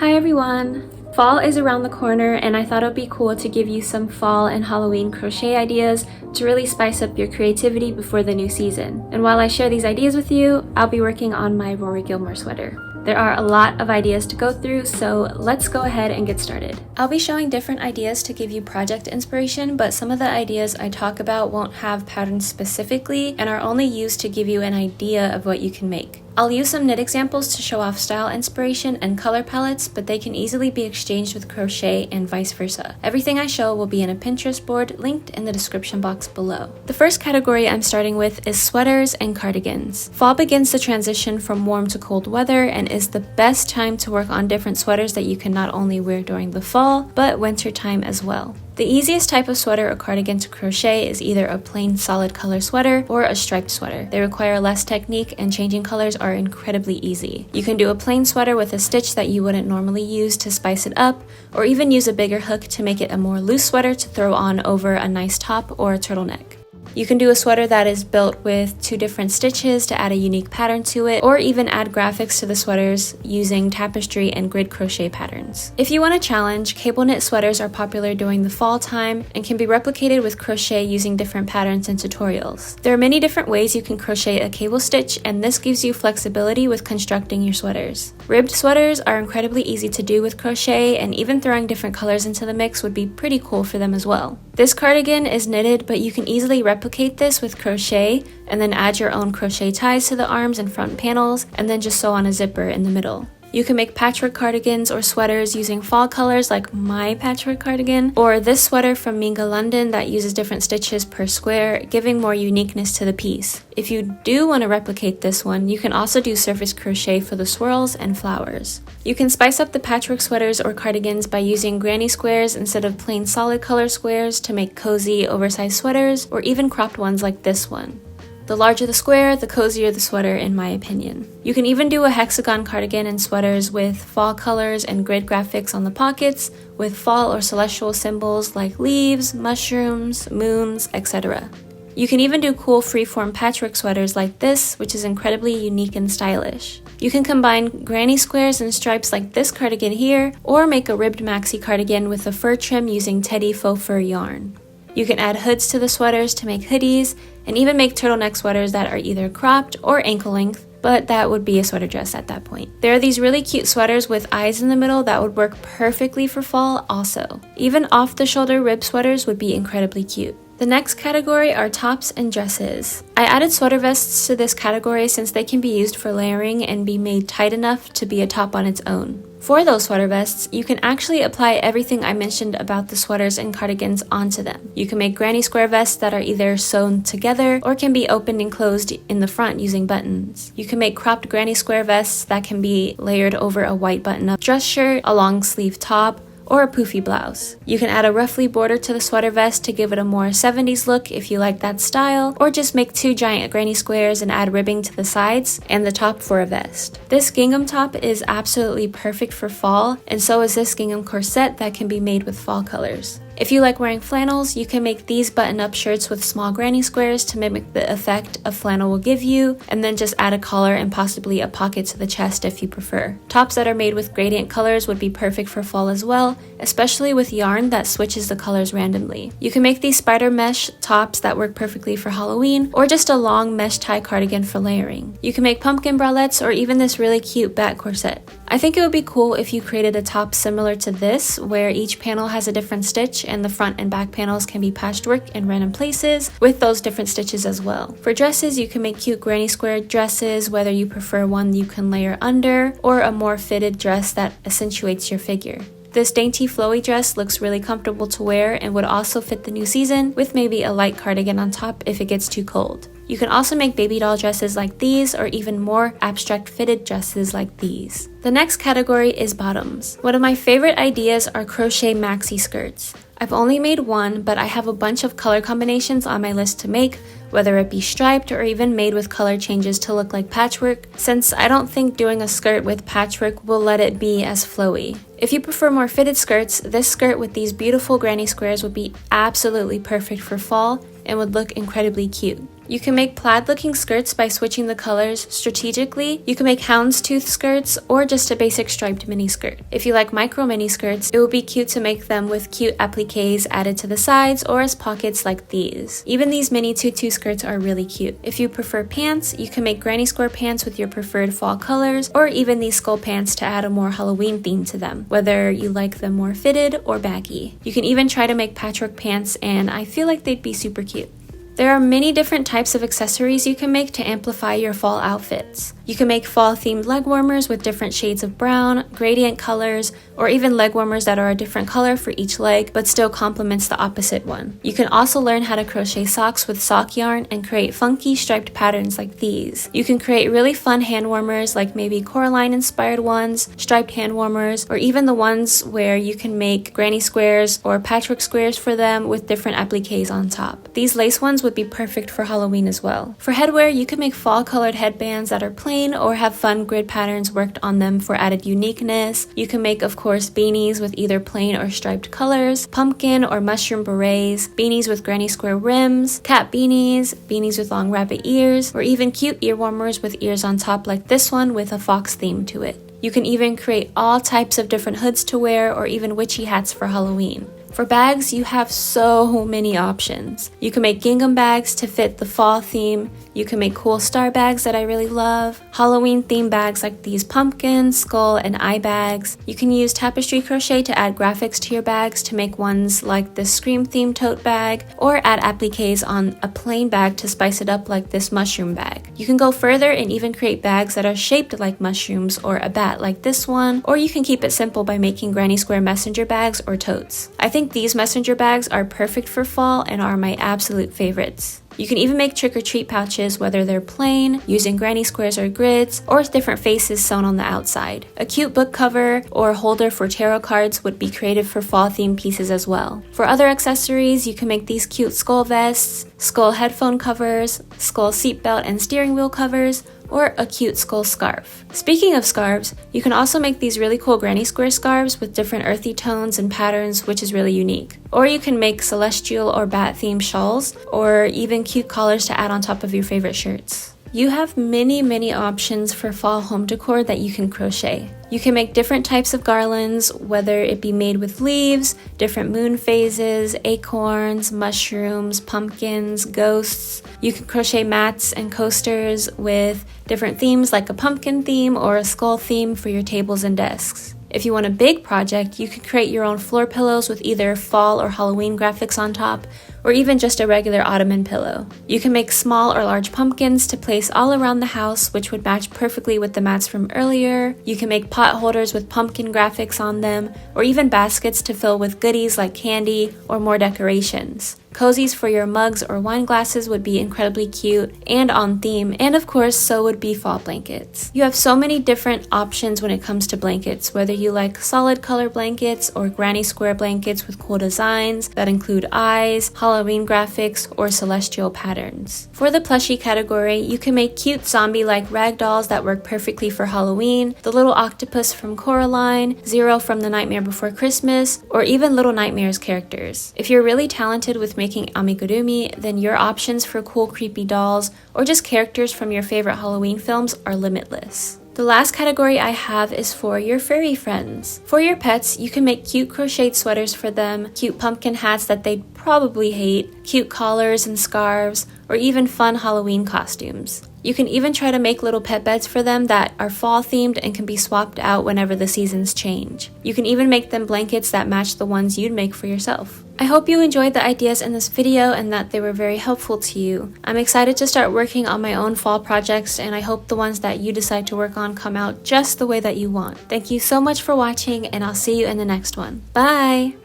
Hi everyone! Fall is around the corner and I thought it would be cool to give you some fall and Halloween crochet ideas to really spice up your creativity before the new season. And while I share these ideas with you, I'll be working on my Rory Gilmore sweater. There are a lot of ideas to go through, so let's go ahead and get started. I'll be showing different ideas to give you project inspiration, but some of the ideas I talk about won't have patterns specifically and are only used to give you an idea of what you can make. I'll use some knit examples to show off style inspiration and color palettes, but they can easily be exchanged with crochet and vice versa. Everything I show will be in a Pinterest board linked in the description box below. The first category I'm starting with is sweaters and cardigans. Fall begins the transition from warm to cold weather and is the best time to work on different sweaters that you can not only wear during the fall, but winter time as well. The easiest type of sweater or cardigan to crochet is either a plain solid color sweater or a striped sweater. They require less technique and changing colors are incredibly easy. You can do a plain sweater with a stitch that you wouldn't normally use to spice it up, or even use a bigger hook to make it a more loose sweater to throw on over a nice top or a turtleneck. You can do a sweater that is built with 2 different stitches to add a unique pattern to it, or even add graphics to the sweaters using tapestry and grid crochet patterns. If you want a challenge, cable knit sweaters are popular during the fall time and can be replicated with crochet using different patterns and tutorials. There are many different ways you can crochet a cable stitch, and this gives you flexibility with constructing your sweaters. Ribbed sweaters are incredibly easy to do with crochet, and even throwing different colors into the mix would be pretty cool for them as well. This cardigan is knitted, but you can easily replicate this with crochet and then add your own crochet ties to the arms and front panels, and then just sew on a zipper in the middle. You can make patchwork cardigans or sweaters using fall colors like my patchwork cardigan, or this sweater from Minga London that uses different stitches per square, giving more uniqueness to the piece. If you do want to replicate this one, you can also do surface crochet for the swirls and flowers. You can spice up the patchwork sweaters or cardigans by using granny squares instead of plain solid color squares to make cozy, oversized sweaters, or even cropped ones like this one. The larger the square, the cozier the sweater in my opinion. You can even do a hexagon cardigan and sweaters with fall colors and grid graphics on the pockets with fall or celestial symbols like leaves, mushrooms, moons, etc. You can even do cool freeform patchwork sweaters like this, which is incredibly unique and stylish. You can combine granny squares and stripes like this cardigan here, or make a ribbed maxi cardigan with a fur trim using teddy faux fur yarn. You can add hoods to the sweaters to make hoodies, and even make turtleneck sweaters that are either cropped or ankle length, but that would be a sweater dress at that point. There are these really cute sweaters with eyes in the middle that would work perfectly for fall also. Even off-the-shoulder rib sweaters would be incredibly cute. The next category are tops and dresses. I added sweater vests to this category since they can be used for layering and be made tight enough to be a top on its own. For those sweater vests, you can actually apply everything I mentioned about the sweaters and cardigans onto them. You can make granny square vests that are either sewn together or can be opened and closed in the front using buttons. You can make cropped granny square vests that can be layered over a white button-up dress shirt, a long sleeve top, or a poofy blouse. You can add a ruffly border to the sweater vest to give it a more 70s look if you like that style, or just make 2 giant granny squares and add ribbing to the sides and the top for a vest. This gingham top is absolutely perfect for fall, and so is this gingham corset that can be made with fall colors. If you like wearing flannels, you can make these button-up shirts with small granny squares to mimic the effect a flannel will give you, and then just add a collar and possibly a pocket to the chest if you prefer. Tops that are made with gradient colors would be perfect for fall as well, especially with yarn that switches the colors randomly. You can make these spider mesh tops that work perfectly for Halloween, or just a long mesh tie cardigan for layering. You can make pumpkin bralettes or even this really cute bat corset. I think it would be cool if you created a top similar to this, where each panel has a different stitch and the front and back panels can be patchwork in random places with those different stitches as well. For dresses, you can make cute granny square dresses, whether you prefer one you can layer under or a more fitted dress that accentuates your figure. This dainty flowy dress looks really comfortable to wear and would also fit the new season with maybe a light cardigan on top if it gets too cold. You can also make baby doll dresses like these, or even more abstract fitted dresses like these. The next category is bottoms. One of my favorite ideas are crochet maxi skirts. I've only made one, but I have a bunch of color combinations on my list to make, whether it be striped or even made with color changes to look like patchwork, since I don't think doing a skirt with patchwork will let it be as flowy. If you prefer more fitted skirts, this skirt with these beautiful granny squares would be absolutely perfect for fall and would look incredibly cute. You can make plaid looking skirts by switching the colors strategically. You can make houndstooth skirts or just a basic striped mini skirt. If you like micro mini skirts, it would be cute to make them with cute appliques added to the sides or as pockets like these. Even these mini tutu skirts are really cute. If you prefer pants, you can make granny square pants with your preferred fall colors, or even these skull pants to add a more Halloween theme to them, whether you like them more fitted or baggy. You can even try to make patchwork pants, and I feel like they'd be super cute. There are many different types of accessories you can make to amplify your fall outfits. You can make fall-themed leg warmers with different shades of brown, gradient colors, or even leg warmers that are a different color for each leg but still complements the opposite one. You can also learn how to crochet socks with sock yarn and create funky striped patterns like these. You can create really fun hand warmers like maybe Coraline-inspired ones, striped hand warmers, or even the ones where you can make granny squares or patchwork squares for them with different appliques on top. These lace ones would be perfect for Halloween as well. For headwear, you can make fall-colored headbands that are plain or have fun grid patterns worked on them for added uniqueness. You can make, of course, beanies with either plain or striped colors, pumpkin or mushroom berets, beanies with granny square rims, cat beanies, beanies with long rabbit ears, or even cute ear warmers with ears on top like this one with a fox theme to it. You can even create all types of different hoods to wear or even witchy hats for Halloween. For bags, you have so many options. You can make gingham bags to fit the fall theme. You can make cool star bags that I really love. Halloween themed bags like these pumpkin, skull, and eye bags. You can use tapestry crochet to add graphics to your bags to make ones like this scream themed tote bag, or add appliques on a plain bag to spice it up like this mushroom bag. You can go further and even create bags that are shaped like mushrooms or a bat like this one, or you can keep it simple by making granny square messenger bags or totes. I think these messenger bags are perfect for fall and are my absolute favorites. You can even make trick-or-treat pouches, whether they're plain, using granny squares or grids, or with different faces sewn on the outside. A cute book cover or holder for tarot cards would be creative for fall-themed pieces as well. For other accessories, you can make these cute skull vests, skull headphone covers, skull seatbelt and steering wheel covers, or a cute skull scarf. Speaking of scarves, you can also make these really cool granny square scarves with different earthy tones and patterns, which is really unique. Or you can make celestial or bat themed shawls, or even cute collars to add on top of your favorite shirts. You have many options for fall home decor that you can crochet. You can make different types of garlands, whether it be made with leaves, different moon phases, acorns, mushrooms, pumpkins, ghosts. You can crochet mats and coasters with different themes like a pumpkin theme or a skull theme for your tables and desks. If you want a big project, you can create your own floor pillows with either fall or Halloween graphics on top, or even just a regular ottoman pillow. You can make small or large pumpkins to place all around the house, which would match perfectly with the mats from earlier. You can make pot holders with pumpkin graphics on them, or even baskets to fill with goodies like candy or more decorations. Cozies for your mugs or wine glasses would be incredibly cute and on theme, and of course, so would be fall blankets. You have so many different options when it comes to blankets, whether you like solid color blankets or granny square blankets with cool designs that include eyes, Halloween graphics, or celestial patterns. For the plushie category, you can make cute zombie-like rag dolls that work perfectly for Halloween, the little octopus from Coraline, Zero from The Nightmare Before Christmas, or even Little Nightmares characters. If you're really talented with making amigurumi, then your options for cool creepy dolls or just characters from your favorite Halloween films are limitless. The last category I have is for your furry friends. For your pets, you can make cute crocheted sweaters for them, cute pumpkin hats that they'd probably hate, cute collars and scarves, or even fun Halloween costumes. You can even try to make little pet beds for them that are fall themed and can be swapped out whenever the seasons change. You can even make them blankets that match the ones you'd make for yourself. I hope you enjoyed the ideas in this video and that they were very helpful to you. I'm excited to start working on my own fall projects, and I hope the ones that you decide to work on come out just the way that you want. Thank you so much for watching, and I'll see you in the next one. Bye!